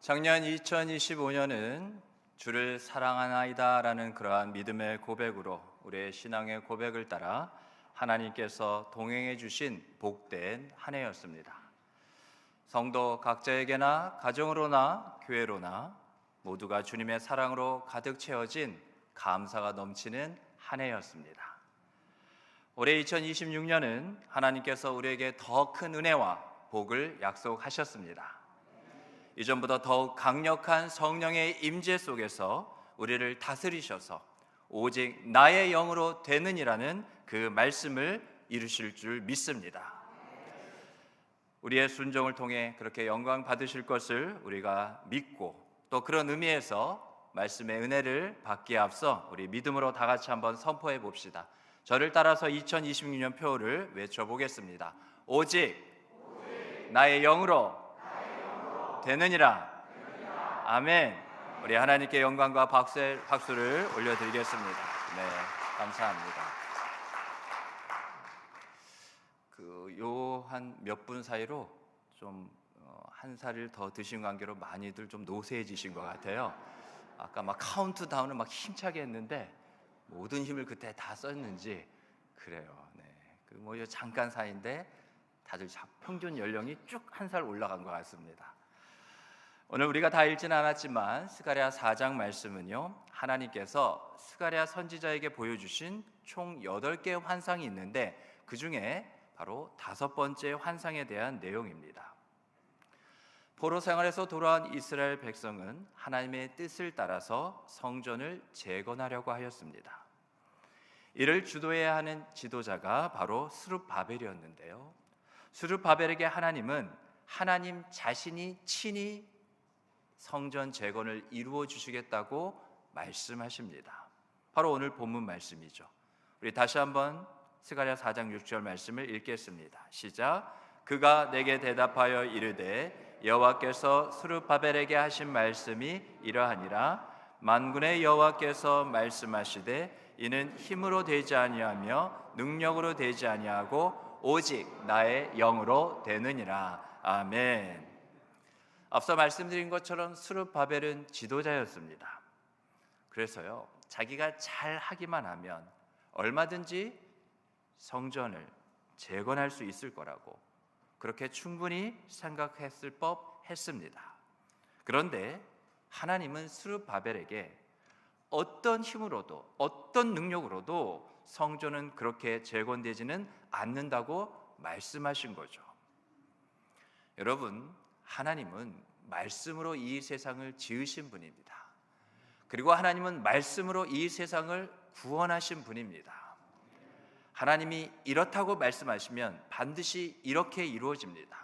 작년 2025년은 주를 사랑하나이다 라는 그러한 믿음의 고백으로 우리의 신앙의 고백을 따라 하나님께서 동행해 주신 복된 한 해였습니다. 성도 각자에게나 가정으로나 교회로나 모두가 주님의 사랑으로 가득 채워진 감사가 넘치는 한 해였습니다. 올해 2026년은 하나님께서 우리에게 더 큰 은혜와 복을 약속하셨습니다. 이전보다 더욱 강력한 성령의 임재 속에서 우리를 다스리셔서 오직 나의 영으로 되느니라는 그 말씀을 이루실 줄 믿습니다. 우리의 순종을 통해 그렇게 영광 받으실 것을 우리가 믿고, 또 그런 의미에서 말씀의 은혜를 받기에 앞서 우리 믿음으로 다 같이 한번 선포해 봅시다. 저를 따라서 2026년 표를 외쳐보겠습니다. 오직 나의 영으로 되느니라. 아멘. 우리 하나님께 영광과 박수를 올려드리겠습니다. 네, 감사합니다. 요 한 몇 분 사이로 좀 한 살을 더 드신 관계로 많이들 좀 노쇠해지신 것 같아요. 아까 막 카운트다운을 막 힘차게 했는데 모든 힘을 그때 다 썼는지 그래요. 네, 뭐 잠깐 사이인데 다들 평균 연령이 쭉 한 살 올라간 것 같습니다. 오늘 우리가 다 읽지는 않았지만 스가랴 4장 말씀은요, 하나님께서 스가랴 선지자에게 보여주신 총 8개의 환상이 있는데 그 중에 바로 5번째 환상에 대한 내용입니다. 포로 생활에서 돌아온 이스라엘 백성은 하나님의 뜻을 따라서 성전을 재건하려고 하였습니다. 이를 주도해야 하는 지도자가 바로 스룹바벨이었는데요, 스룹바벨에게 하나님은 하나님 자신이 친히 성전 재건을 이루어 주시겠다고 말씀하십니다. 바로 오늘 본문 말씀이죠. 우리 다시 한번 스가랴 4장 6절 말씀을 읽겠습니다. 시작. 그가 내게 대답하여 이르되 여호와께서 스룹바벨에게 하신 말씀이 이러하니라. 만군의 여호와께서 말씀하시되 이는 힘으로 되지 아니하며 능력으로 되지 아니하고 오직 나의 영으로 되느니라. 아멘. 앞서 말씀드린 것처럼 스룹바벨은 지도자였습니다. 그래서요, 자기가 잘 하기만 하면 얼마든지 성전을 재건할 수 있을 거라고 그렇게 충분히 생각했을 법했습니다. 그런데 하나님은 스룹바벨에게 어떤 힘으로도 어떤 능력으로도 성전은 그렇게 재건되지는 않는다고 말씀하신 거죠. 여러분, 하나님은 말씀으로 이 세상을 지으신 분입니다. 그리고 하나님은 말씀으로 이 세상을 구원하신 분입니다. 하나님이 이렇다고 말씀하시면 반드시 이렇게 이루어집니다.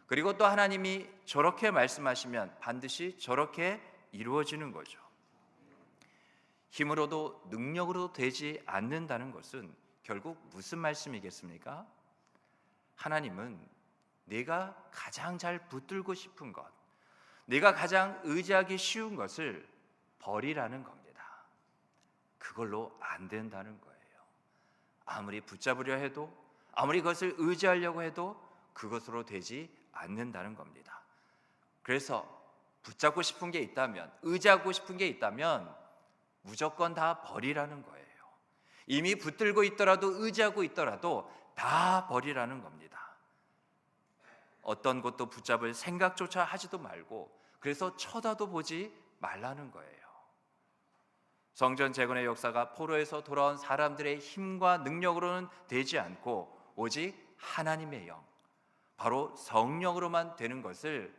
그리고 또 하나님이 저렇게 말씀하시면 반드시 저렇게 이루어지는 거죠. 힘으로도 능력으로도 되지 않는다는 것은 결국 무슨 말씀이겠습니까? 하나님은 내가 가장 잘 붙들고 싶은 것, 내가 가장 의지하기 쉬운 것을 버리라는 겁니다. 그걸로 안 된다는 거예요. 아무리 붙잡으려 해도, 아무리 그것을 의지하려고 해도 그것으로 되지 않는다는 겁니다. 그래서 붙잡고 싶은 게 있다면, 의지하고 싶은 게 있다면 무조건 다 버리라는 거예요. 이미 붙들고 있더라도 의지하고 있더라도 다 버리라는 겁니다. 어떤 것도 붙잡을 생각조차 하지도 말고, 그래서 쳐다도 보지 말라는 거예요. 성전 재건의 역사가 포로에서 돌아온 사람들의 힘과 능력으로는 되지 않고 오직 하나님의 영, 바로 성령으로만 되는 것을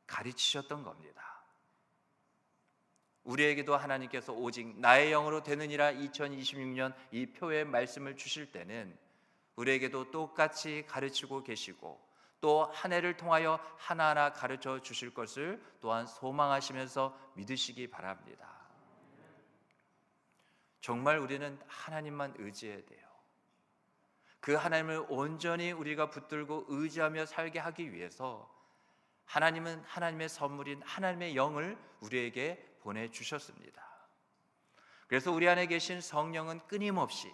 가르치셨던 겁니다. 우리에게도 하나님께서 오직 나의 영으로 되느니라 2026년 이 표의 말씀을 주실 때는 우리에게도 똑같이 가르치고 계시고 또 한 해를 통하여 하나하나 가르쳐 주실 것을 또한 소망하시면서 믿으시기 바랍니다. 정말 우리는 하나님만 의지해야 돼요. 그 하나님을 온전히 우리가 붙들고 의지하며 살게 하기 위해서 하나님은 하나님의 선물인 하나님의 영을 우리에게 보내주셨습니다. 그래서 우리 안에 계신 성령은 끊임없이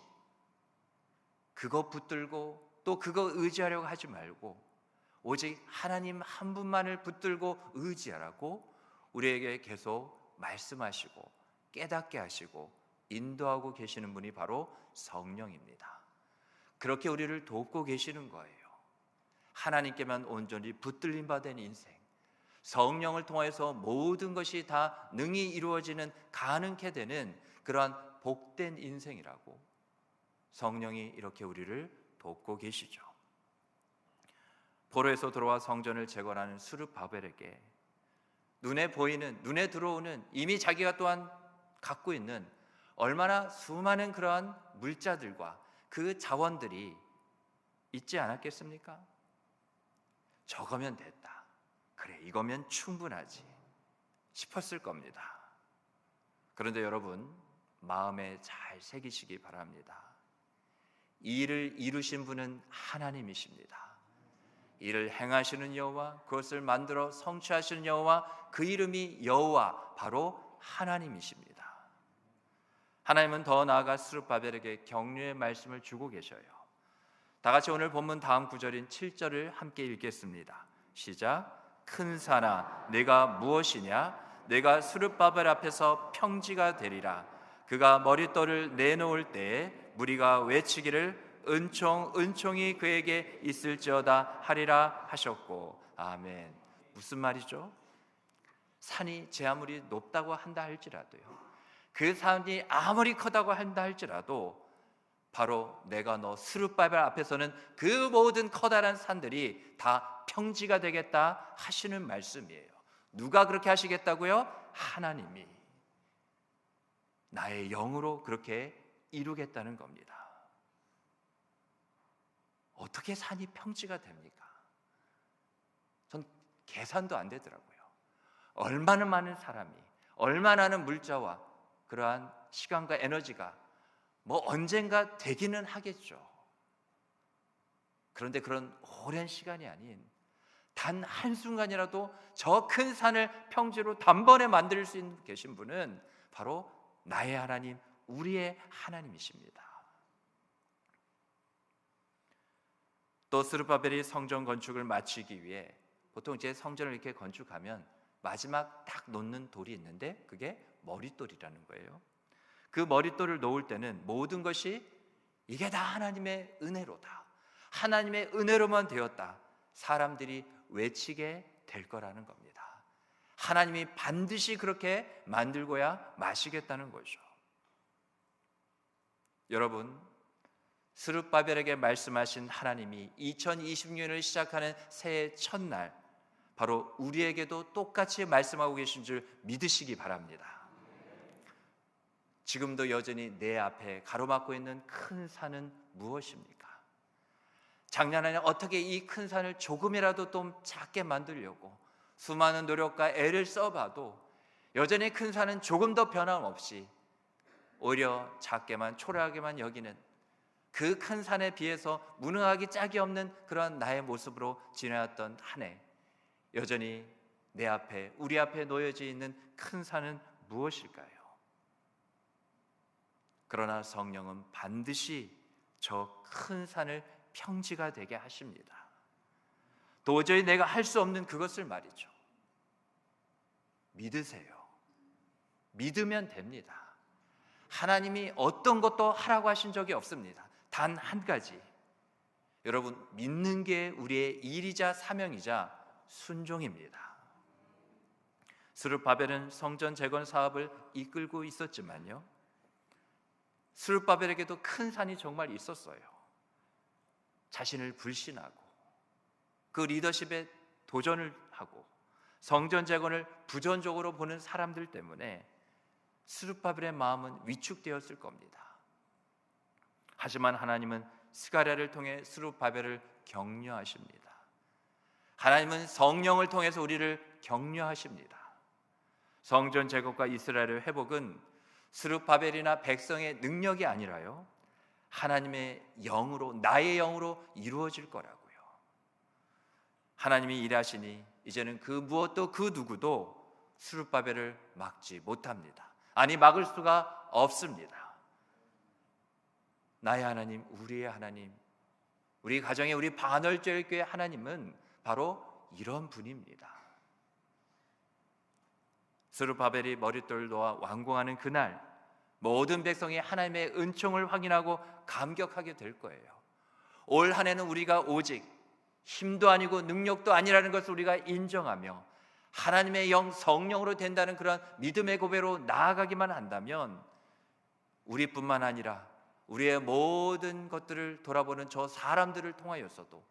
그거 붙들고 또 그거 의지하려고 하지 말고 오직 하나님 한 분만을 붙들고 의지하라고 우리에게 계속 말씀하시고 깨닫게 하시고 인도하고 계시는 분이 바로 성령입니다. 그렇게 우리를 돕고 계시는 거예요. 하나님께만 온전히 붙들림 받은 인생, 성령을 통해서 모든 것이 다 능히 이루어지는 가능케 되는 그러한 복된 인생이라고 성령이 이렇게 우리를 돕고 계시죠. 포로에서 돌아와 성전을 재건하는 스룹바벨에게 눈에 보이는, 눈에 들어오는, 이미 자기가 또한 갖고 있는 얼마나 수많은 그러한 물자들과 그 자원들이 있지 않았겠습니까? 저거면 됐다, 그래 이거면 충분하지 싶었을 겁니다. 그런데 여러분, 마음에 잘 새기시기 바랍니다. 이 일을 이루신 분은 하나님이십니다. 이를 행하시는 여호와, 그것을 만들어 성취하시는 여호와, 그 이름이 여호와, 바로 하나님이십니다. 하나님은 더 나아가 스룹바벨에게 격려의 말씀을 주고 계셔요. 다 같이 오늘 본문 다음 구절인 7절을 함께 읽겠습니다. 시작. 큰 산아 내가 무엇이냐, 내가 스룹바벨 앞에서 평지가 되리라. 그가 머릿돌을 내놓을 때에 무리가 외치기를 은총 은총이 그에게 있을지어다 하리라 하셨고. 아멘. 무슨 말이죠? 산이 제 아무리 높다고 한다 할지라도요, 그 산이 아무리 크다고 한다 할지라도 바로 내가 너 스룹바벨 앞에서는 그 모든 커다란 산들이 다 평지가 되겠다 하시는 말씀이에요. 누가 그렇게 하시겠다고요? 하나님이 나의 영으로 그렇게 이루겠다는 겁니다. 어떻게 산이 평지가 됩니까? 전 계산도 안 되더라고요. 얼마나 많은 사람이, 얼마나 많은 물자와 그러한 시간과 에너지가 뭐 언젠가 되기는 하겠죠. 그런데 그런 오랜 시간이 아닌 단 한순간이라도 저 큰 산을 평지로 단번에 만들 수 계신 분은 바로 나의 하나님, 우리의 하나님이십니다. 또 스룹바벨이 성전 건축을 마치기 위해 보통 이제 성전을 이렇게 건축하면 마지막 딱 놓는 돌이 있는데 그게 머릿돌이라는 거예요. 그 머릿돌을 놓을 때는 모든 것이 이게 다 하나님의 은혜로다, 하나님의 은혜로만 되었다, 사람들이 외치게 될 거라는 겁니다. 하나님이 반드시 그렇게 만들고야 마시겠다는 거죠. 여러분, 스룹바벨에게 말씀하신 하나님이 2020년을 시작하는 새해 첫날 바로 우리에게도 똑같이 말씀하고 계신 줄 믿으시기 바랍니다. 지금도 여전히 내 앞에 가로막고 있는 큰 산은 무엇입니까? 작년에는 어떻게 이 큰 산을 조금이라도 좀 작게 만들려고 수많은 노력과 애를 써봐도 여전히 큰 산은 조금 더 변함없이 오히려 작게만, 초라하게만 여기는 그 큰 산에 비해서 무능하기 짝이 없는 그런 나의 모습으로 지나왔던 한 해, 여전히 내 앞에, 우리 앞에 놓여져 있는 큰 산은 무엇일까요? 그러나 성령은 반드시 저 큰 산을 평지가 되게 하십니다. 도저히 내가 할 수 없는 그것을 말이죠. 믿으세요. 믿으면 됩니다. 하나님이 어떤 것도 하라고 하신 적이 없습니다. 단 한 가지, 여러분, 믿는 게 우리의 일이자 사명이자 순종입니다. 스룹바벨은 성전 재건 사업을 이끌고 있었지만요, 스룹바벨에게도 큰 산이 정말 있었어요. 자신을 불신하고 그 리더십에 도전을 하고 성전 재건을 부정적으로 보는 사람들 때문에 스룹바벨의 마음은 위축되었을 겁니다. 하지만 하나님은 스가랴를 통해 스룹바벨을 격려하십니다. 하나님은 성령을 통해서 우리를 격려하십니다. 성전 제국과 이스라엘의 회복은 스룹바벨이나 백성의 능력이 아니라요, 하나님의 영으로, 나의 영으로 이루어질 거라고요. 하나님이 일하시니 이제는 그 무엇도 그 누구도 스룹바벨을 막지 못합니다. 아니, 막을 수가 없습니다. 나의 하나님, 우리의 하나님, 우리 가정의, 우리 반월절교회 하나님은 바로 이런 분입니다. 스룹바벨이 머릿돌 놓아 완공하는 그날 모든 백성이 하나님의 은총을 확인하고 감격하게 될 거예요. 올 한 해는 우리가 오직 힘도 아니고 능력도 아니라는 것을 우리가 인정하며 하나님의 영 성령으로 된다는 그런 믿음의 고백으로 나아가기만 한다면 우리뿐만 아니라 우리의 모든 것들을 돌아보는 저 사람들을 통하여서도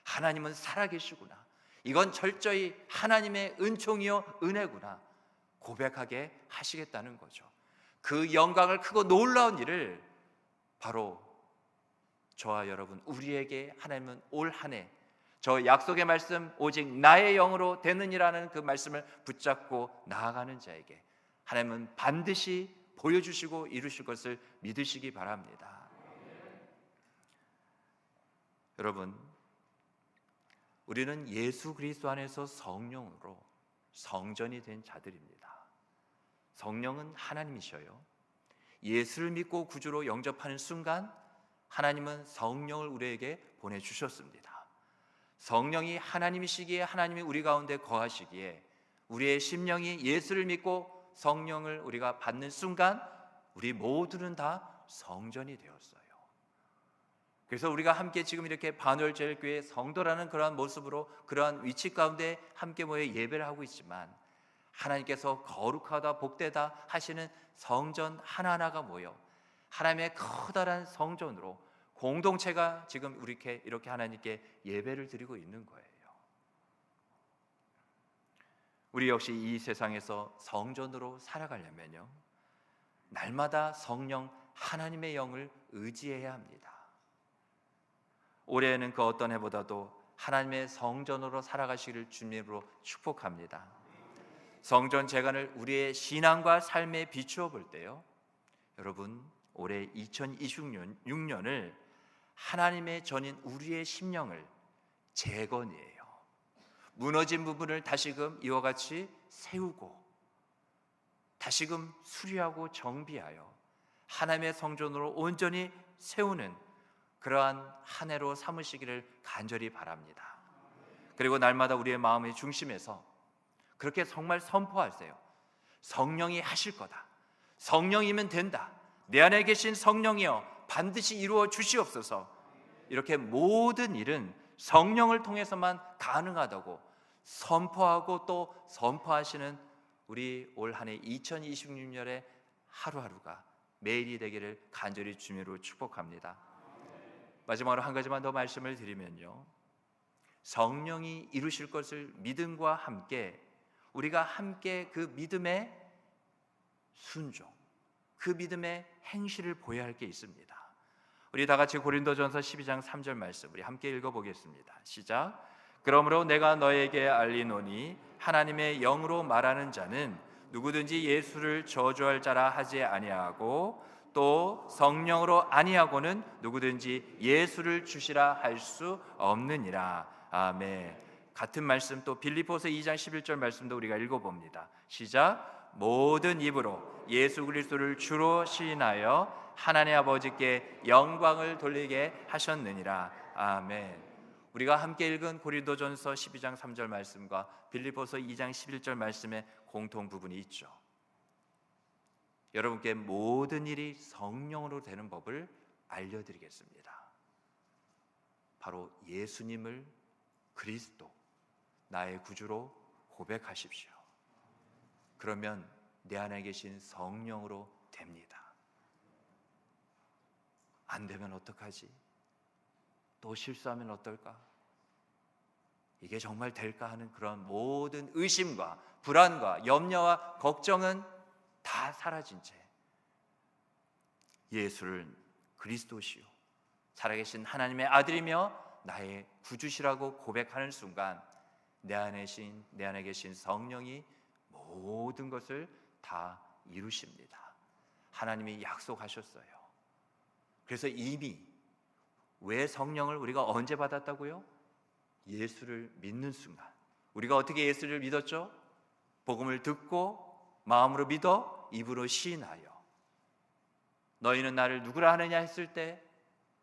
하나님은 살아계시구나, 이건 철저히 하나님의 은총이요 은혜구나 고백하게 하시겠다는 거죠. 그 영광을 크고 놀라운 일을 바로 저와 여러분, 우리에게 하나님은 올 한 해 저 약속의 말씀 오직 나의 영으로 되느니라는 그 말씀을 붙잡고 나아가는 자에게 하나님은 반드시 보여주시고 이루실 것을 믿으시기 바랍니다. 여러분, 우리는 예수 그리스도 안에서 성령으로 성전이 된 자들입니다. 성령은 하나님이셔요. 예수를 믿고 구주로 영접하는 순간 하나님은 성령을 우리에게 보내주셨습니다. 성령이 하나님이시기에 하나님이 우리 가운데 거하시기에 우리의 심령이 예수를 믿고 성령을 우리가 받는 순간 우리 모두는 다 성전이 되었어요. 그래서 우리가 함께 지금 이렇게 반월제일교회 성도라는 그러한 모습으로 그러한 위치 가운데 함께 모여 예배를 하고 있지만 하나님께서 거룩하다 복되다 하시는 성전 하나하나가 모여 하나님의 커다란 성전으로 공동체가 지금 이렇게 하나님께 예배를 드리고 있는 거예요. 우리 역시 이 세상에서 성전으로 살아가려면요, 날마다 성령 하나님의 영을 의지해야 합니다. 올해에는 그 어떤 해보다도 하나님의 성전으로 살아가시기를 주님으로 축복합니다. 성전 재간을 우리의 신앙과 삶에 비추어 볼 때요, 여러분, 올해 2026년을 하나님의 전인 우리의 심령을 재건이에요. 무너진 부분을 다시금 이와 같이 세우고 다시금 수리하고 정비하여 하나님의 성전으로 온전히 세우는 그러한 한 해로 삼으시기를 간절히 바랍니다. 그리고 날마다 우리의 마음의 중심에서 그렇게 정말 선포하세요. 성령이 하실 거다. 성령이면 된다. 내 안에 계신 성령이여 반드시 이루어 주시옵소서. 이렇게 모든 일은 성령을 통해서만 가능하다고 선포하고 또 선포하시는 우리 올 한 해 2026년의 하루하루가 매일이 되기를 간절히 주님으로 축복합니다. 마지막으로 한 가지만 더 말씀을 드리면요, 성령이 이루실 것을 믿음과 함께 우리가 함께 그 믿음의 순종, 그 믿음의 행실을 보여야 할 게 있습니다. 우리 다 같이 고린도전서 12장 3절 말씀 우리 함께 읽어보겠습니다. 시작. 그러므로 내가 너에게 알리노니 하나님의 영으로 말하는 자는 누구든지 예수를 저주할 자라 하지 아니하고 또 성령으로 아니하고는 누구든지 예수를 주시라 할 수 없느니라. 아멘. 같은 말씀 또 빌립보서 2장 11절 말씀도 우리가 읽어봅니다. 시작. 모든 입으로 예수 그리스도를 주로 시인하여 하나님 아버지께 영광을 돌리게 하셨느니라. 아멘. 우리가 함께 읽은 고린도전서 12장 3절 말씀과 빌립보서 2장 11절 말씀에 공통 부분이 있죠. 여러분께 모든 일이 성령으로 되는 법을 알려드리겠습니다. 바로 예수님을 그리스도, 나의 구주로 고백하십시오. 그러면 내 안에 계신 성령으로 됩니다. 안 되면 어떡하지? 또 실수하면 어떨까? 이게 정말 될까 하는 그런 모든 의심과 불안과 염려와 걱정은 다 사라진 채 예수를 그리스도시요 살아계신 하나님의 아들이며 나의 구주시라고 고백하는 순간 내 안에 계신 성령이 모든 것을 다 이루십니다. 하나님이 약속하셨어요. 그래서 이미 왜 성령을 우리가 언제 받았다고요? 예수를 믿는 순간. 우리가 어떻게 예수를 믿었죠? 복음을 듣고 마음으로 믿어 입으로 시인하여 너희는 나를 누구라 하느냐 했을 때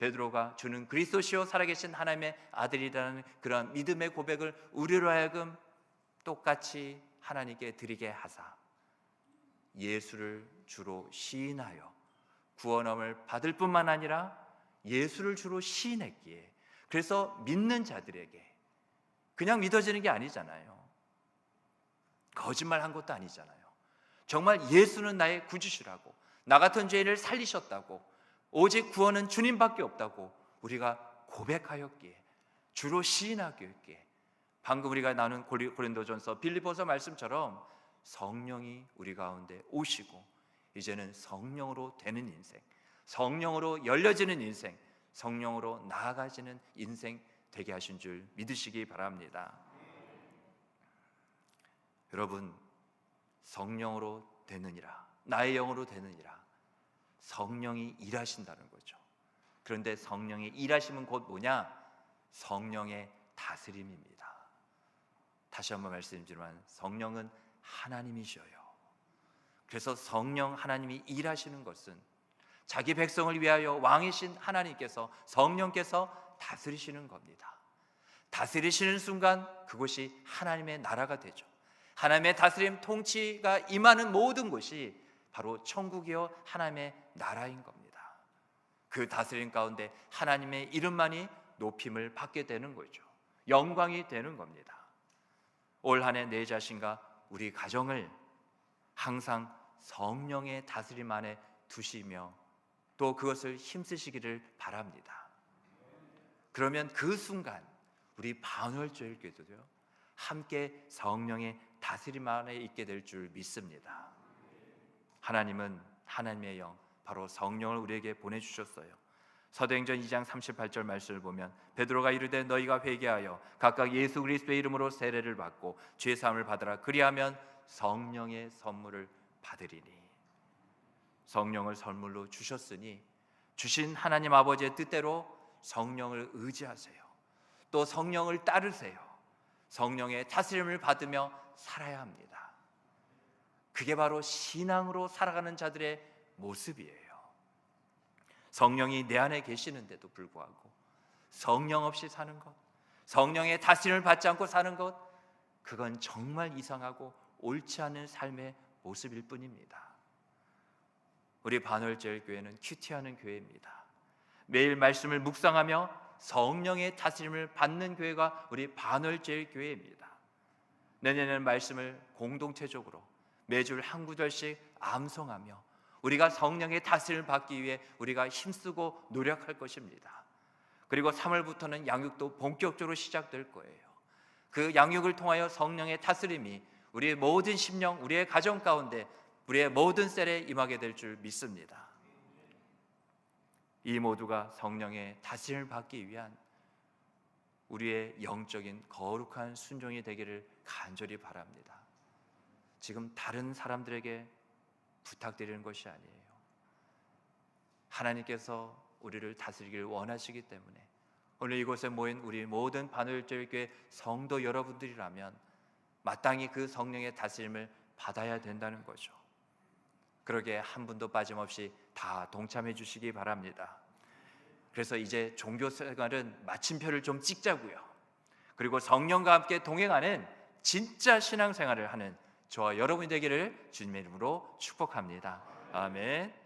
베드로가 주는 그리스도시요 살아계신 하나님의 아들이라는 그러한 믿음의 고백을 우리로 하여금 똑같이 하나님께 드리게 하사 예수를 주로 시인하여 구원함을 받을 뿐만 아니라 예수를 주로 시인했기에, 그래서 믿는 자들에게 그냥 믿어지는 게 아니잖아요. 거짓말한 것도 아니잖아요. 정말 예수는 나의 구주시라고, 나 같은 죄인을 살리셨다고, 오직 구원은 주님밖에 없다고 우리가 고백하였기에, 주로 시인하였기에, 방금 우리가 나눈 고린도전서 빌립보서 말씀처럼 성령이 우리 가운데 오시고 이제는 성령으로 되는 인생, 성령으로 열려지는 인생, 성령으로 나아가지는 인생 되게 하신 줄 믿으시기 바랍니다. 여러분, 성령으로 되느니라, 나의 영으로 되느니라, 성령이 일하신다는 거죠. 그런데 성령의 일하심은 곧 뭐냐? 성령의 다스림입니다. 다시 한번 말씀드리지만 성령은 하나님이셔요. 그래서 성령 하나님이 일하시는 것은 자기 백성을 위하여 왕이신 하나님께서, 성령께서 다스리시는 겁니다. 다스리시는 순간 그곳이 하나님의 나라가 되죠. 하나님의 다스림, 통치가 임하는 모든 곳이 바로 천국이요 하나님의 나라인 겁니다. 그 다스림 가운데 하나님의 이름만이 높임을 받게 되는 거죠. 영광이 되는 겁니다. 올 한 해 내 자신과 우리 가정을 항상 성령의 다스림 안에 두시며 또 그것을 힘쓰시기를 바랍니다. 그러면 그 순간 우리 반월조일교도요 함께 성령의 다스림 안에 있게 될 줄 믿습니다. 하나님은 하나님의 영, 바로 성령을 우리에게 보내주셨어요. 사도행전 2장 38절 말씀을 보면 베드로가 이르되 너희가 회개하여 각각 예수 그리스도의 이름으로 세례를 받고 죄 사함을 받으라. 그리하면 성령의 선물을 받으리니. 성령을 선물로 주셨으니 주신 하나님 아버지의 뜻대로 성령을 의지하세요. 또 성령을 따르세요. 성령의 다스림을 받으며 살아야 합니다. 그게 바로 신앙으로 살아가는 자들의 모습이에요. 성령이 내 안에 계시는데도 불구하고 성령 없이 사는 것, 성령의 다스림을 받지 않고 사는 것, 그건 정말 이상하고 옳지 않은 삶의 모습일 뿐입니다. 우리 반월제일교회는 큐티하는 교회입니다. 매일 말씀을 묵상하며 성령의 다스림을 받는 교회가 우리 반월제일교회입니다. 내년에는 말씀을 공동체적으로 매주 한 구절씩 암송하며 우리가 성령의 다스림을 받기 위해 우리가 힘쓰고 노력할 것입니다. 그리고 3월부터는 양육도 본격적으로 시작될 거예요. 그 양육을 통하여 성령의 다스림이 우리의 모든 심령, 우리의 가정 가운데, 우리의 모든 셀에 임하게 될 줄 믿습니다. 이 모두가 성령의 다스림을 받기 위한 우리의 영적인 거룩한 순종이 되기를 간절히 바랍니다. 지금 다른 사람들에게 부탁드리는 것이 아니에요. 하나님께서 우리를 다스리기를 원하시기 때문에 오늘 이곳에 모인 우리 모든 반월제일교회 성도 여러분들이라면 마땅히 그 성령의 다스림을 받아야 된다는 거죠. 그러게 한 분도 빠짐없이 다 동참해 주시기 바랍니다. 그래서 이제 종교생활은 마침표를 좀 찍자고요. 그리고 성령과 함께 동행하는 진짜 신앙생활을 하는 저와 여러분이 되기를 주님의 이름으로 축복합니다. 아멘.